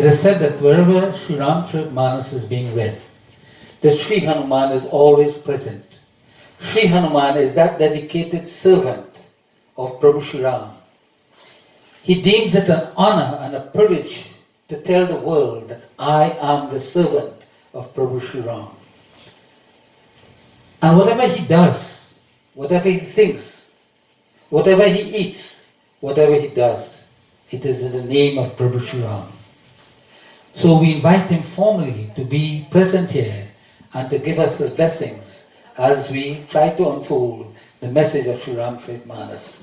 It is said that wherever ShreeRamchritmaanas is being read, the Sri Hanuman is always present. Sri Hanuman is that dedicated servant of Prabhu Shri Ram. He deems it an honor and a privilege to tell the world that I am the servant of Prabhu Shri Ram. And whatever he does, whatever he thinks, whatever he eats, whatever he does, it is in the name of Prabhu Shri Ram. So we invite him formally to be present here and to give us his blessings as we try to unfold the message of ShreeRamchritmaanas.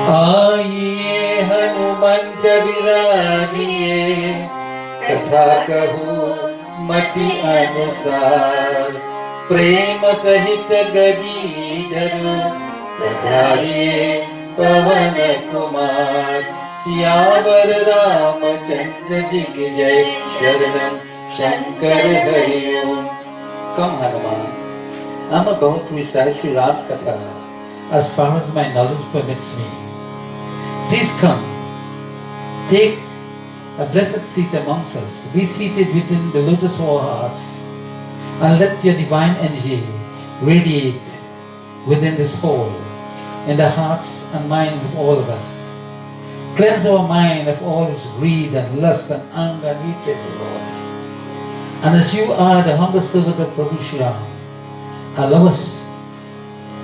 Aiye Hanuman Viraniye Katha kahu mati anusar Prema sahit gadi dharu Pradhariye Pavan Kumar Siyavar Ramachandra ji ki jai Sharanam Shankar Hari Om. Come Hanuman, I am about to recite Sri Ram's Katha as far as my knowledge permits me. Please come, take a blessed seat amongst us, be seated within the lotus of our hearts, and let your divine energy radiate within this hall, in the hearts and minds of all of us. Cleanse our mind of all its greed and lust and anger and hatred, Lord. And as you are the humble servant of Prabhu Shri Ram, allow us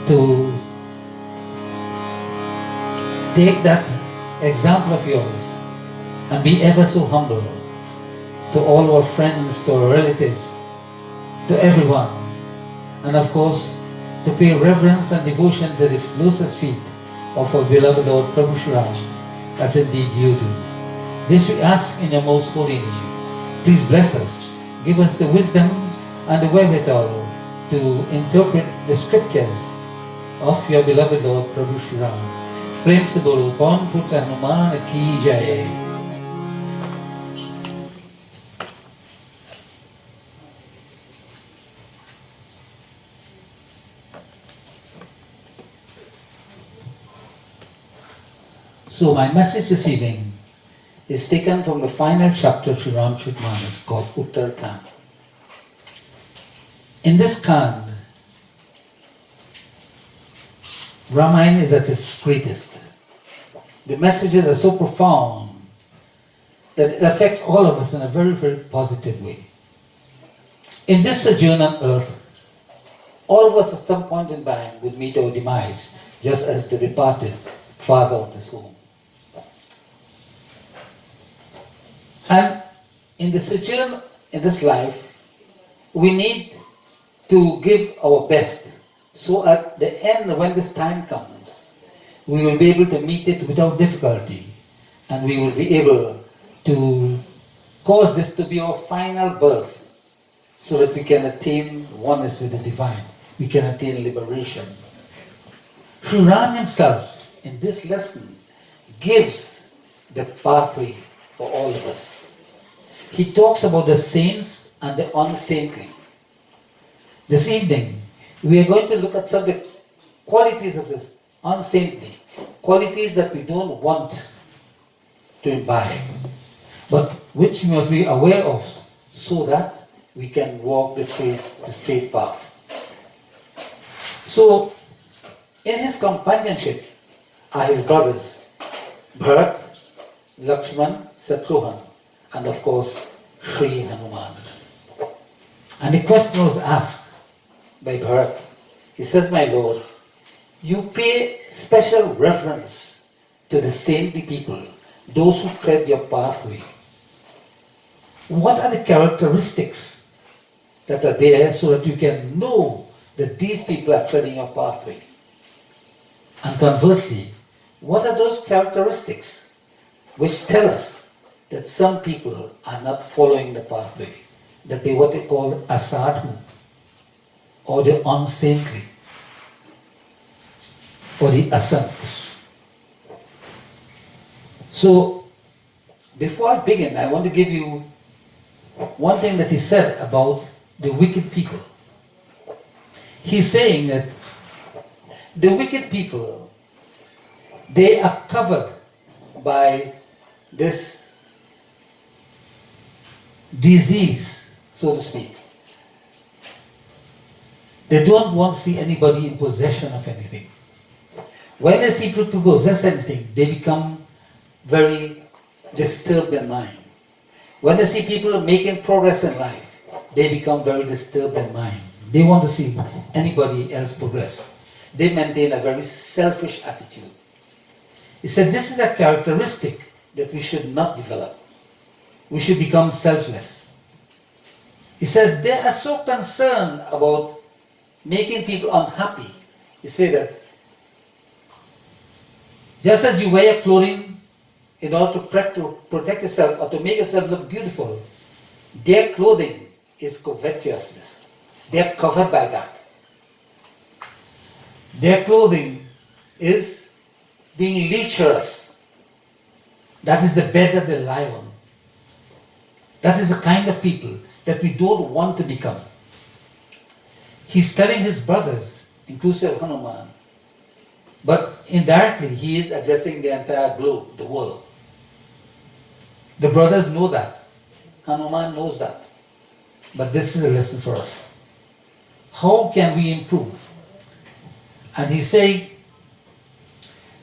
to take that example of yours and be ever so humble to all our friends, to our relatives, to everyone. And of course, to pay reverence and devotion to the lotus feet of our beloved Lord Prabhu Shri Ram, as indeed you do. This we ask in your most holy name. Please bless us, give us the wisdom and the wherewithal to interpret the scriptures of your beloved Lord Prabhu Shri Ram. Prem se bolo, Pawan Putra Hanuman ki jai. So my message this evening is taken from the final chapter of ShreeRamchritmaanas called Uttar Kand. In this Kand, Ramayana is at its greatest. The messages are so profound that it affects all of us in a very, very positive way. In this sojourn on earth, all of us at some point in time would meet our demise, just as the departed father of the soul. And in the sojourn in this life, we need to give our best. So at the end, when this time comes, we will be able to meet it without difficulty. And we will be able to cause this to be our final birth, so that we can attain oneness with the divine. We can attain liberation. Sri Ram himself, in this lesson, gives the pathway for all of us. He talks about the saints and the unsaintly. This evening, we are going to look at some of the qualities of this unsaintly, qualities that we don't want to imbibe, but which we must be aware of so that we can walk the straight path. So, in his companionship are his brothers, Bharat, Lakshman, Shatrughan, and of course, Sri Hanuman. And the question was asked by Bharat. He says, my Lord, you pay special reverence to the saintly people, those who tread your pathway. What are the characteristics that are there so that you can know that these people are treading your pathway? And conversely, what are those characteristics which tell us that some people are not following the pathway, that they what they call asadhu, or the unsaintly, or the asant. So, before I begin, I want to give you one thing that he said about the wicked people. He's saying that the wicked people, they are covered by this disease, so to speak. They don't want to see anybody in possession of anything. When they see people possess anything, they become very disturbed in mind. When they see people making progress in life, they become very disturbed in mind. They want to see anybody else progress. They maintain a very selfish attitude. He said this is a characteristic that we should not develop. We should become selfless. He says they are so concerned about making people unhappy. He said that just as you wear clothing in order to protect yourself or to make yourself look beautiful, their clothing is covetousness. They are covered by that. Their clothing is being lecherous. That is the bed that they lie on. That is the kind of people that we don't want to become. He's telling his brothers, inclusive of Hanuman, but indirectly he is addressing the entire globe, the world. The brothers know that. Hanuman knows that. But this is a lesson for us. How can we improve? And he's saying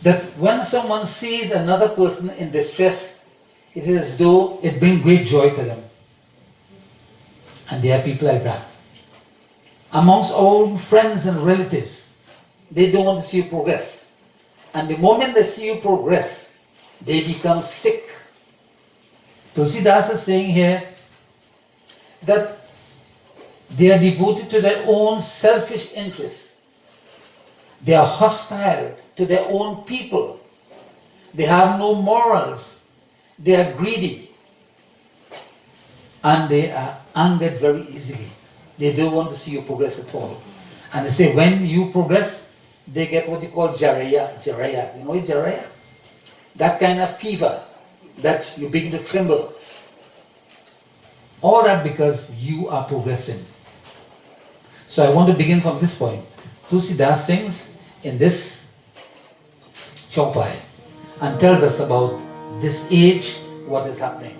that when someone sees another person in distress, it is as though it brings great joy to them. And there are people like that. Amongst our own friends and relatives, they don't want to see you progress. And the moment they see you progress, they become sick. Tulsidass is saying here that they are devoted to their own selfish interests. They are hostile to their own people. They have no morals. They are greedy. And they are angered very easily. They don't want to see you progress at all. And they say when you progress, they get what they call jaraya. Jaraya. You know what jaraya? That kind of fever that you begin to tremble. All that because you are progressing. So I want to begin from this point. Tulsidass sings in this chaupai and tells us about this age, what is happening.